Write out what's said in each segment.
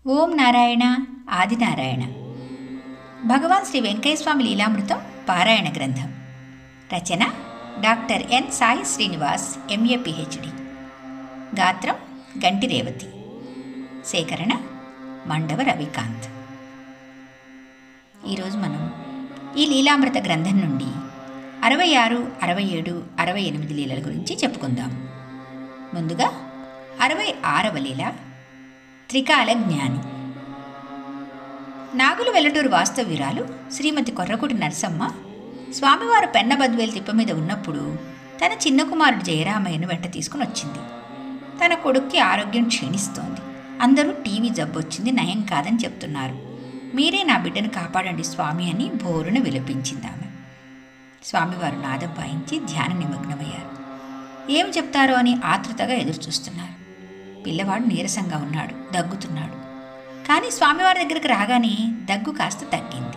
ఓం నారాయణ ఆదినారాయణ. భగవాన్ శ్రీ వెంకయ్యస్వామి లీలామృతం పారాయణ గ్రంథం. రచన doctor N Sai Srinivas, MA PhD. గాత్రం గంటి రేవతి. సేకరణ మండవ రవికాంత్. ఈరోజు మనం ఈ లీలామృత గ్రంథం నుండి 66, 67, 68 లీలల గురించి చెప్పుకుందాం. ముందుగా 66వ లీల త్రికాల జ్ఞాని. నాగులు వెల్లటూరు వాస్తవ్యురాలు శ్రీమతి కొర్రకుటి నరసమ్మ స్వామివారు పెన్నబద్వేలు తిప్ప మీద ఉన్నప్పుడు తన చిన్న కుమారుడు జయరామయ్యను వెంట తీసుకుని వచ్చింది. తన కొడుక్కి ఆరోగ్యం క్షీణిస్తోంది. అందరూ టీవీ జబ్బొచ్చింది, నయం కాదని చెప్తున్నారు. మీరే నా బిడ్డను కాపాడండి స్వామి అని బోరున విలపించింది ఆమె. స్వామివారు నాదం వాయించి ధ్యాన నిమగ్నమయ్యారు. ఏం చెప్తారో అని ఆతృతగా ఎదురుచూస్తున్నారు. పిల్లవాడు నీరసంగా ఉన్నాడు, దగ్గుతున్నాడు. కానీ స్వామివారి దగ్గరికి రాగానే దగ్గు కాస్త తగ్గింది.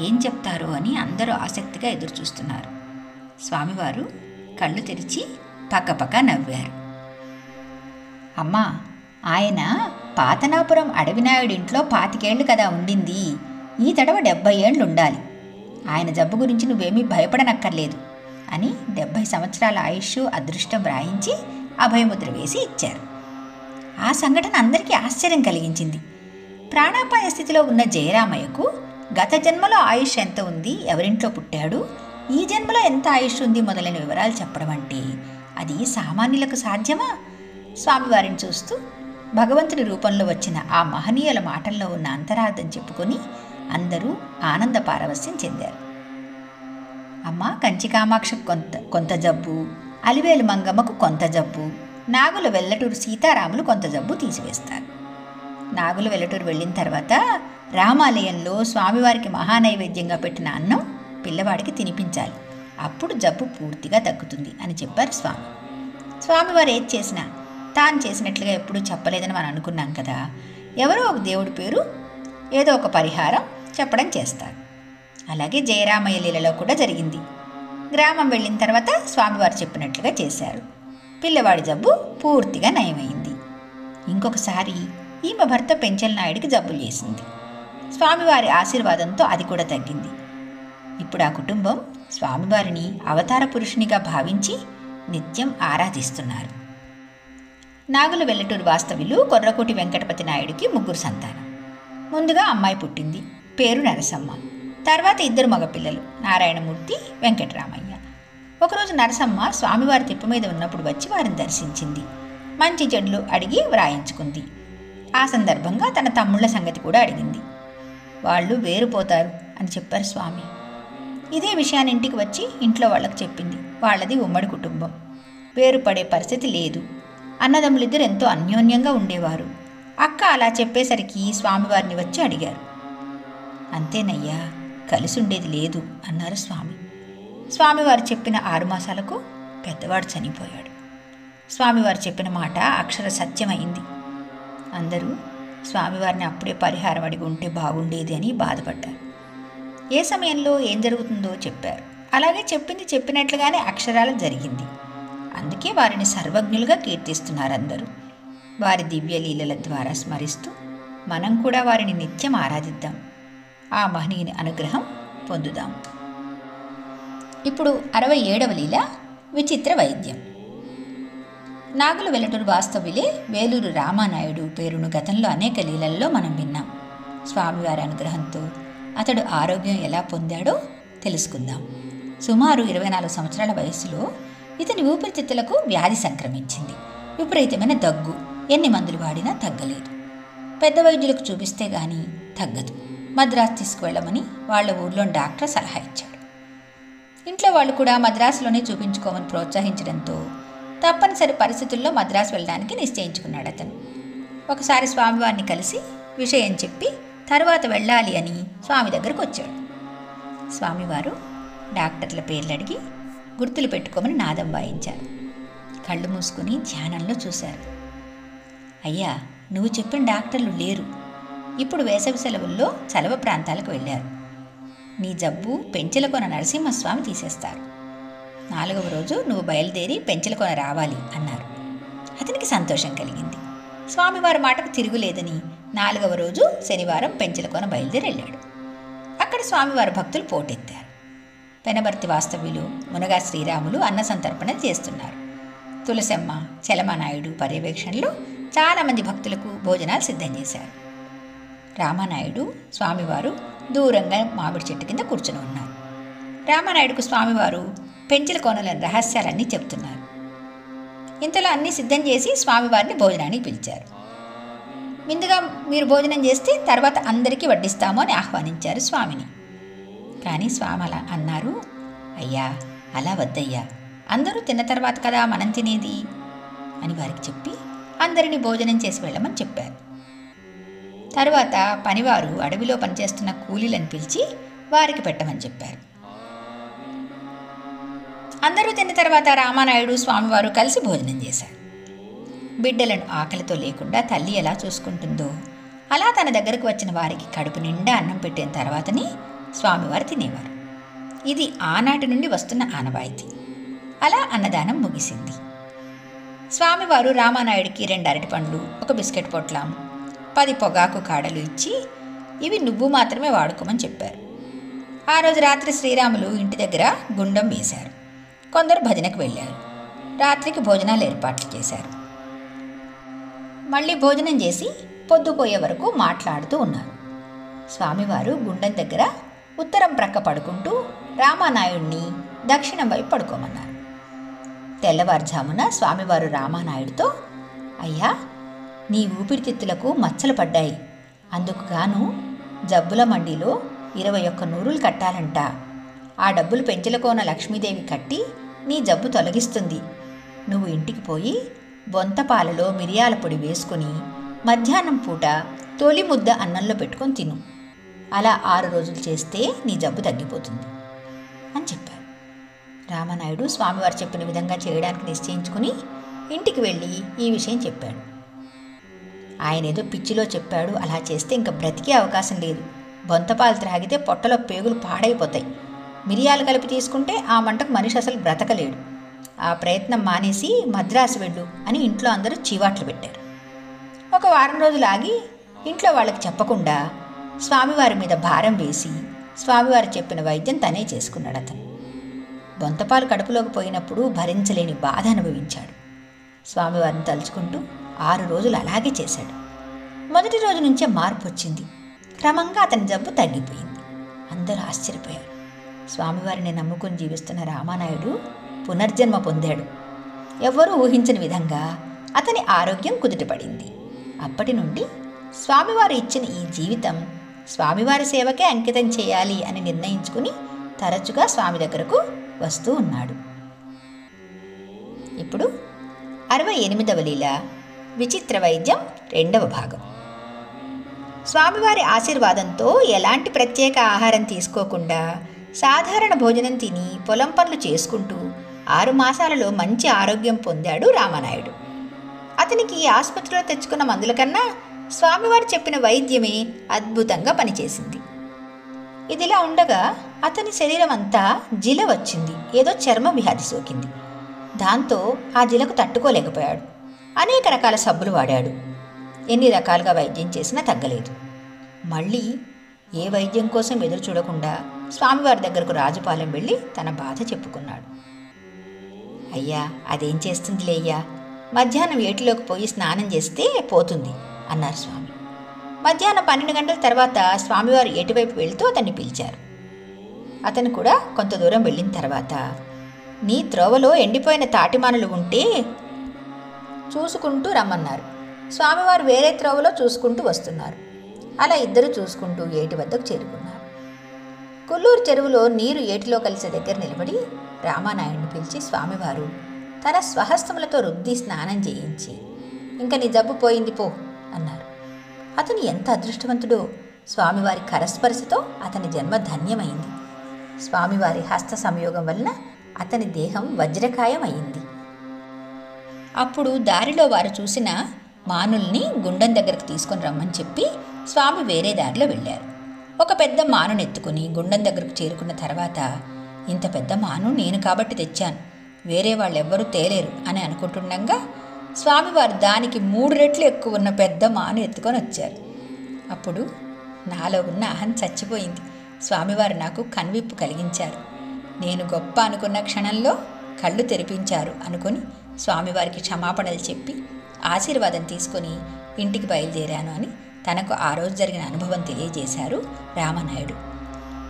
ఏం చెప్తారో అని అందరూ ఆసక్తిగా ఎదురుచూస్తున్నారు. స్వామివారు కళ్ళు తెరిచి పక్కపక్క నవ్వారు. అమ్మా, ఆయన పాతనాపురం అడవినాయుడింట్లో 25 ఏళ్ళు కదా ఉండింది. ఈ తడవ 70 ఏళ్ళు ఉండాలి. ఆయన జబ్బు గురించి నువ్వేమీ భయపడనక్కర్లేదు అని 70 సంవత్సరాల ఆయుష్ అదృష్టం వ్రాయించి అభయముద్ర వేసి ఇచ్చారు. ఆ సంఘటన అందరికీ ఆశ్చర్యం కలిగించింది. ప్రాణాపాయ స్థితిలో ఉన్న జయరామయ్యకు గత జన్మలో ఆయుష్ ఎంత ఉంది, ఎవరింట్లో పుట్టాడు, ఈ జన్మలో ఎంత ఆయుష్ ఉంది మొదలైన వివరాలు చెప్పడం అంటే అది సామాన్యులకు సాధ్యమా? స్వామివారిని చూస్తూ భగవంతుని రూపంలో వచ్చిన ఆ మహనీయుల మాటల్లో ఉన్న అంతరార్థం చెప్పుకొని అందరూ ఆనంద పారవస్యం చెందారు. అమ్మ, కంచి కామాక్షకు కొంత జబ్బు, అలివేలు మంగమ్మకు కొంత జబ్బు, నాగుల వెల్లటూరు సీతారాములు కొంత జబ్బు తీసివేస్తారు. నాగుల వెల్లటూరు వెళ్ళిన తర్వాత రామాలయంలో స్వామివారికి మహానైవేద్యంగా పెట్టిన అన్నం పిల్లవాడికి తినిపించాలి. అప్పుడు జబ్బు పూర్తిగా తగ్గుతుంది అని చెప్పారు స్వామి. స్వామివారు ఏది చేసినా తాను చేసినట్లుగా ఎప్పుడూ చెప్పలేదని మనం అనుకున్నాం కదా. ఎవరో ఒక దేవుడి పేరు, ఏదో ఒక పరిహారం చెప్పడం చేస్తారు. అలాగే జయరామయ్య లీలలో కూడా జరిగింది. గ్రామం వెళ్ళిన తర్వాత స్వామివారు చెప్పినట్లుగా చేశారు. పిల్లవాడి జబ్బు పూర్తిగా నయమైంది. ఇంకొకసారి ఈమె భర్త పెంచల నాయుడికి జబ్బులు చేసింది. స్వామివారి ఆశీర్వాదంతో అది కూడా తగ్గింది. ఇప్పుడు ఆ కుటుంబం స్వామివారిని అవతార పురుషునిగా భావించి నిత్యం ఆరాధిస్తున్నారు. నాగుల వెల్లటూరు వాస్తవ్యులు కొర్రకోటి వెంకటపతి నాయుడికి 3 సంతానం. ముందుగా అమ్మాయి పుట్టింది, పేరు నరసమ్మ. తర్వాత 2 మగపిల్లలు, నారాయణమూర్తి, వెంకటరామయ్య. ఒకరోజు నరసమ్మ స్వామివారి తిప్ప మీద ఉన్నప్పుడు వచ్చి వారిని దర్శించింది. మంచి చెడ్లు అడిగి వ్రాయించుకుంది. ఆ సందర్భంగా తన తమ్ముళ్ల సంగతి కూడా అడిగింది. వాళ్ళు వేరుపోతారు అని చెప్పారు స్వామి. ఇదే విషయాన్ని ఇంటికి వచ్చి ఇంట్లో వాళ్ళకి చెప్పింది. వాళ్ళది ఉమ్మడి కుటుంబం, వేరుపడే పరిస్థితి లేదు. అన్నదమ్ములిద్దరు ఎంతో అన్యోన్యంగా ఉండేవారు. అక్క అలా చెప్పేసరికి స్వామివారిని వచ్చి అడిగారు. అంతేనయ్యా, కలిసి ఉండేది లేదు అన్నారు స్వామి. స్వామివారు చెప్పిన 6 మాసాలకు పెద్దవాడు చనిపోయాడు. స్వామివారు చెప్పిన మాట అక్షర సత్యమైంది. అందరూ స్వామివారిని అప్పుడే పరిహారం అడిగి ఉంటే బాగుండేది అని బాధపడ్డారు. ఏ సమయంలో ఏం జరుగుతుందో చెప్పారు. అలాగే చెప్పింది చెప్పినట్లుగానే అక్షరాల జరిగింది. అందుకే వారిని సర్వజ్ఞులుగా కీర్తిస్తున్నారు అందరూ. వారి దివ్య లీలల ద్వారా స్మరిస్తూ మనం కూడా వారిని నిత్యం ఆరాధిద్దాం. ఆ మహనీయుని అనుగ్రహం పొందుదాం. ఇప్పుడు 67వ లీల విచిత్ర వైద్యం. నాగుల వెల్లటూరు వాస్తవ్యులే వేలూరు రామానాయుడు పేరును గతంలో అనేక లీలల్లో మనం విన్నాం. స్వామివారి అనుగ్రహంతో అతడు ఆరోగ్యం ఎలా పొందాడో తెలుసుకుందాం. సుమారు 24 సంవత్సరాల వయస్సులో ఇతని ఊపిరితిత్తులకు వ్యాధి సంక్రమించింది. విపరీతమైన దగ్గు, ఎన్ని మందులు వాడినా తగ్గలేదు. పెద్ద వైద్యులకు చూపిస్తే గానీ తగ్గదు. మద్రాసు తీసుకువెళ్ళమని వాళ్ళ ఊర్లో డాక్టర్ సలహా ఇచ్చాడు. ఇంట్లో వాళ్ళు కూడా మద్రాసులోనే చూపించుకోమని ప్రోత్సహించడంతో తప్పనిసరి పరిస్థితుల్లో మద్రాసు వెళ్ళడానికి నిశ్చయించుకున్నాడు అతను. ఒకసారి స్వామివారిని కలిసి విషయం చెప్పి తర్వాత వెళ్ళాలి అని స్వామి దగ్గరకు వచ్చాడు. స్వామివారు డాక్టర్ల పేర్లు అడిగి గుర్తులు పెట్టుకోమని నాదం వాయించారు. కళ్ళు మూసుకుని ధ్యానంలో చూశారు. అయ్యా, నువ్వు చెప్పిన డాక్టర్లు లేరు. ఇప్పుడు వేసవి సెలవుల్లో చలవ ప్రాంతాలకు వెళ్ళారు. నీ జబ్బు పెంచెలకొన నరసింహస్వామి తీసేస్తారు. 4వ రోజు నువ్వు బయలుదేరి పెంచెలకొన రావాలి అన్నారు. అతనికి సంతోషం కలిగింది. స్వామివారి మాటకు తిరుగులేదని 4వ రోజు శనివారం పెంచలకోన బయలుదేరి వెళ్ళాడు. అక్కడ స్వామివారి భక్తులు పోటెత్తారు. పెనబర్తి వాస్తవ్యులు, మునగా శ్రీరాములు అన్న సంతర్పణ చేస్తున్నారు. తులసమ్మ, చలమానాయుడు పర్యవేక్షణలో చాలామంది భక్తులకు భోజనాలు సిద్ధం చేశారు. రామానాయుడు, స్వామివారు దూరంగా మామిడి చెట్టు కింద కూర్చుని ఉన్నారు. రామానాయుడుకు స్వామివారు పెంచలకోనలోని రహస్యాలన్నీ చెప్తున్నారు. ఇంతలో అన్నీ సిద్ధం చేసి స్వామివారిని భోజనానికి పిలిచారు. ముందుగా మీరు భోజనం చేస్తే తర్వాత అందరికీ వడ్డిస్తాము అని ఆహ్వానించారు స్వామిని. కానీ స్వామి అలా అన్నారు, అయ్యా అలా వద్దయ్యా, అందరూ తిన్న తర్వాత కదా మనం తినేది అని వారికి చెప్పి అందరినీ భోజనం చేసి వెళ్ళమని చెప్పారు. తరువాత పనివారు అడవిలో పనిచేస్తున్న కూలీలను పిలిచి వారికి పెట్టమని చెప్పారు. అందరూ తిన్న తర్వాత రామానాయుడు, స్వామివారు కలిసి భోజనం చేశారు. బిడ్డలను ఆకలితో లేకుండా తల్లి ఎలా చూసుకుంటుందో అలా తన దగ్గరకు వచ్చిన వారికి కడుపు నిండా అన్నం పెట్టిన తర్వాతని స్వామివారు తినేవారు. ఇది ఆనాటి నుండి వస్తున్న ఆనవాయితీ. అలా అన్నదానం ముగిసింది. స్వామివారు రామానాయుడికి 2 అరటిపండ్లు, 1 బిస్కెట్ పొట్లం, 10 పొగాకు కాడలు ఇచ్చి ఇవి నువ్వు మాత్రమే వాడుకోమని చెప్పారు. ఆ రోజు రాత్రి శ్రీరాములు ఇంటి దగ్గర గుండం వేశారు. కొందరు భజనకు వెళ్ళారు. రాత్రికి భోజనాలు ఏర్పాట్లు చేశారు. మళ్ళీ భోజనం చేసి పొద్దుపోయే వరకు మాట్లాడుతూ ఉన్నారు. స్వామివారు గుండం దగ్గర ఉత్తరం ప్రక్క పడుకుంటూ రామానాయుడిని దక్షిణం వైపు పడుకోమన్నారు. తెల్లవారుజామున స్వామివారు రామానాయుడితో, అయ్యా నీ ఊపిరితిత్తులకు మచ్చలు పడ్డాయి, అందుకు గాను జబ్బుల మండిలో 21 నూరులు కట్టాలంట. ఆ డబ్బులు పెంచలకోన లక్ష్మీదేవి కట్టి నీ జబ్బు తొలగిస్తుంది. నువ్వు ఇంటికి పోయి బొంతపాలలో మిరియాల పొడి వేసుకుని మధ్యాహ్నం పూట తొలి ముద్ద అన్నంలో పెట్టుకొని తిను. అలా 6 రోజులు చేస్తే నీ జబ్బు తగ్గిపోతుంది అని చెప్పారు. రామానాయుడు స్వామివారు చెప్పిన విధంగా చేయడానికి నిశ్చయించుకుని ఇంటికి వెళ్ళి ఈ విషయం చెప్పాడు. ఆయన ఏదో పిచ్చిలో చెప్పాడు, అలా చేస్తే ఇంకా బ్రతికే అవకాశం లేదు, బొంతపాలు త్రాగితే పొట్టలో పేగులు పాడైపోతాయి, మిరియాలు కలిపి తీసుకుంటే ఆ మంటకు మనిషి అసలు బ్రతకలేడు, ఆ ప్రయత్నం మానేసి మద్రాసు వెళ్ళు అని ఇంట్లో అందరూ చీవాట్లు పెట్టారు. ఒక వారం రోజులు ఆగి ఇంట్లో వాళ్ళకి చెప్పకుండా స్వామివారి మీద భారం వేసి స్వామివారు చెప్పిన వైద్యం తనే చేసుకున్నాడు. అతను బొంతపాలు కడుపులోకి పోయినప్పుడు భరించలేని బాధ అనుభవించాడు. స్వామివారిని తలుచుకుంటూ 6 రోజులు అలాగే చేశాడు. మొదటి రోజు నుంచే మార్పు వచ్చింది. క్రమంగా అతని జబ్బు తగ్గిపోయింది. అందరూ ఆశ్చర్యపోయారు. స్వామివారిని నమ్ముకుని జీవిస్తున్న రామానాయుడు పునర్జన్మ పొందాడు. ఎవ్వరూ ఊహించని విధంగా అతని ఆరోగ్యం కుదుటపడింది. అప్పటి నుండి స్వామివారు ఇచ్చిన ఈ జీవితం స్వామివారి సేవకే అంకితం చేయాలి అని నిర్ణయించుకుని తరచుగా స్వామి దగ్గరకు వస్తూ ఉన్నాడు. ఇప్పుడు 68వ లీల విచిత్ర వైద్యం 2వ భాగం. స్వామివారి ఆశీర్వాదంతో ఎలాంటి ప్రత్యేక ఆహారం తీసుకోకుండా సాధారణ భోజనం తిని పొలం పనులు చేసుకుంటూ 6 మాసాలలో మంచి ఆరోగ్యం పొందాడు రామానాయుడు. అతనికి ఆసుపత్రిలో తెచ్చుకున్న మందుల కన్నా స్వామివారు చెప్పిన వైద్యమే అద్భుతంగా పనిచేసింది. ఇదిలా ఉండగా అతని శరీరం అంతా జిల వచ్చింది. ఏదో చర్మ వ్యాధి సోకింది. దాంతో ఆ జిలకు తట్టుకోలేకపోయాడు. అనేక రకాల సబ్బులు వాడాడు. ఎన్ని రకాలుగా వైద్యం చేసినా తగ్గలేదు. మళ్ళీ ఏ వైద్యం కోసం ఎదురు చూడకుండా స్వామివారి దగ్గరకు రాజుపాలెం వెళ్ళి తన బాధ చెప్పుకున్నాడు. అయ్యా అదేం చేస్తుందిలే అయ్యా, మధ్యాహ్నం ఏటిలోకి పోయి స్నానం చేస్తే పోతుంది అన్నారు స్వామి. మధ్యాహ్నం 12 గంటల తర్వాత స్వామివారు ఏటివైపు వెళ్తూ అతన్ని పిలిచారు. అతను కూడా కొంత దూరం వెళ్ళిన తర్వాత, నీ త్రోవలో ఎండిపోయిన తాటిమానులు ఉంటే చూసుకుంటూ రమ్మన్నారు. స్వామివారు వేరే త్రోవలో చూసుకుంటూ వస్తున్నారు. అలా ఇద్దరు చూసుకుంటూ ఏటి వద్దకు చేరుకున్నారు. కొల్లూరు చెరువులో నీరు ఏటిలో కలిసే దగ్గర నిలబడి రామానాయుడిని పిలిచి స్వామివారు తన స్వహస్తములతో రుద్ది స్నానం చేయించి, ఇంకా నీ జబ్బు పోయింది పో అన్నారు. అతను ఎంత అదృష్టవంతుడో! స్వామివారి కరస్పర్శతో అతని జన్మ ధన్యమైంది. స్వామివారి హస్త సంయోగం వలన అతని దేహం వజ్రకాయం అయింది. అప్పుడు దారిలో వారు చూసిన మానుల్ని గుండం దగ్గరకు తీసుకొని రమ్మని చెప్పి స్వామి వేరే దారిలో వెళ్ళారు. ఒక పెద్ద మానును ఎత్తుకుని గుండం దగ్గరకు చేరుకున్న తర్వాత, ఇంత పెద్ద మాను నేను కాబట్టి తెచ్చాను, వేరే వాళ్ళెవ్వరూ తేలేరు అని అనుకుంటుండగా స్వామివారు దానికి 3 రెట్లు ఎక్కువ ఉన్న పెద్ద మాను ఎత్తుకొని వచ్చారు. అప్పుడు నాలో ఉన్న అహం చచ్చిపోయింది. స్వామివారు నాకు కన్విప్పు కలిగించారు. నేను గొప్ప అనుకున్న క్షణంలో కళ్ళు తెరిపించారు అనుకొని స్వామివారికి క్షమాపణలు చెప్పి ఆశీర్వాదం తీసుకొని ఇంటికి బయలుదేరాను అని తనకు ఆ రోజు జరిగిన అనుభవం తెలియజేశారు రామనాయుడు.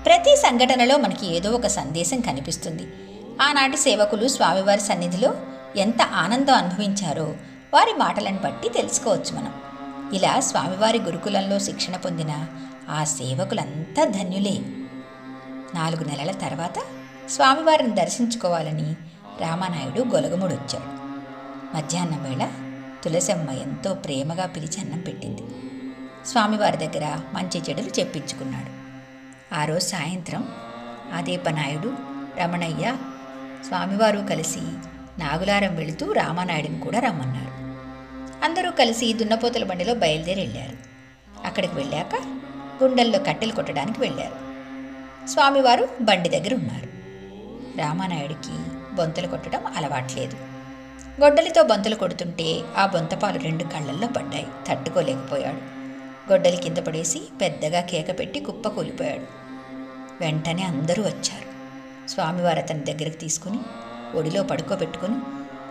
ప్రతి సంఘటనలో మనకి ఏదో ఒక సందేశం కనిపిస్తుంది. ఆనాటి సేవకులు స్వామివారి సన్నిధిలో ఎంత ఆనందం అనుభవించారో వారి మాటలను బట్టి తెలుసుకోవచ్చు మనం. ఇలా స్వామివారి గురుకులంలో శిక్షణ పొందిన ఆ సేవకులంతా ధన్యులే. 4 నెలల తర్వాత స్వామివారిని దర్శించుకోవాలని రామనాయుడు గొలగముడొచ్చాడు. మధ్యాహ్నం వేళ తులసమ్మ ఎంతో ప్రేమగా పిలిచి అన్నం పెట్టింది. స్వామివారి దగ్గర మంచి చెడులు చెప్పించుకున్నాడు. ఆ రోజు సాయంత్రం ఆదేపనాయుడు, రమణయ్య, స్వామివారు కలిసి నాగులారం వెళుతూ రామనాయుడిని కూడా రమ్మన్నారు. అందరూ కలిసి దున్నపోతుల బండిలో బయలుదేరి వెళ్ళారు. అక్కడికి వెళ్ళాక గుండెల్లో కట్టెలు కొట్టడానికి వెళ్ళారు. స్వామివారు బండి దగ్గర ఉన్నారు. రామనాయుడికి బొంతలు కొట్టడం అలవాట్లేదు. గొడ్డలితో బొంతలు కొడుతుంటే ఆ బొంతపాలు 2 కళ్ళల్లో పడ్డాయి. తట్టుకోలేకపోయాడు. గొడ్డలి కింద పడేసి పెద్దగా కేక పెట్టి కుప్ప కూలిపోయాడు. వెంటనే అందరూ వచ్చారు. స్వామివారు అతని దగ్గరకు తీసుకుని ఒడిలో పడుకోబెట్టుకుని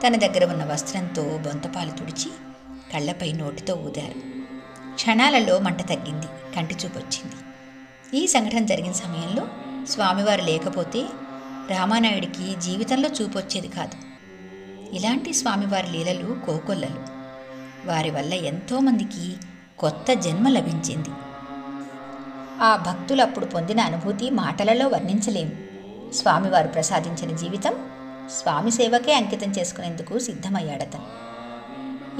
తన దగ్గర ఉన్న వస్త్రంతో బొంతపాలు తుడిచి కళ్ళపై నోటితో ఊదారు. క్షణాలలో మంట తగ్గింది. కంటి చూపు వచ్చింది. ఈ సంఘటన జరిగిన సమయంలో స్వామివారు లేకపోతే రామానాయుడికి జీవితంలో చూపొచ్చేది కాదు. ఇలాంటి స్వామివారి లీలలు కోకొల్లలు. వారి వల్ల ఎంతోమందికి కొత్త జన్మ లభించింది. ఆ భక్తులు అప్పుడు పొందిన అనుభూతి మాటలలో వర్ణించలేము. స్వామివారు ప్రసాదించిన జీవితం స్వామి సేవకే అంకితం చేసుకునేందుకు సిద్ధమయ్యాడతను.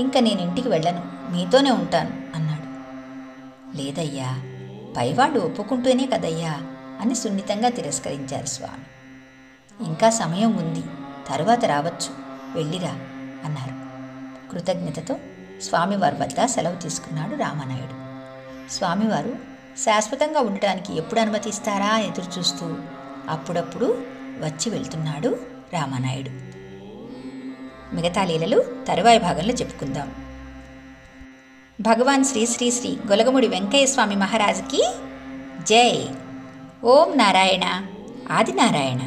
ఇంకా నేను ఇంటికి వెళ్ళను, మీతోనే ఉంటాను అన్నాడు. లేదయ్యా, పైవాళ్ళు ఒప్పుకుంటూనే కదయ్యా అని సున్నితంగా తిరస్కరించారు స్వామి. ఇంకా సమయం ఉంది, తరువాత రావచ్చు, వెళ్ళిరా అన్నారు. కృతజ్ఞతతో స్వామివారి వద్ద సెలవు తీసుకున్నాడు రామనాయుడు. స్వామివారు శాశ్వతంగా ఉండటానికి ఎప్పుడు అనుమతిస్తారా ఎదురుచూస్తూ అప్పుడప్పుడు వచ్చి వెళ్తున్నాడు రామనాయుడు. మిగతా లీలలు తరువాయి భాగంలో చెప్పుకుందాం. భగవాన్ శ్రీ శ్రీ శ్రీ గొలగముడి వెంకయ్య స్వామి మహారాజుకి జై. ఓం నారాయణ ఆదినారాయణ.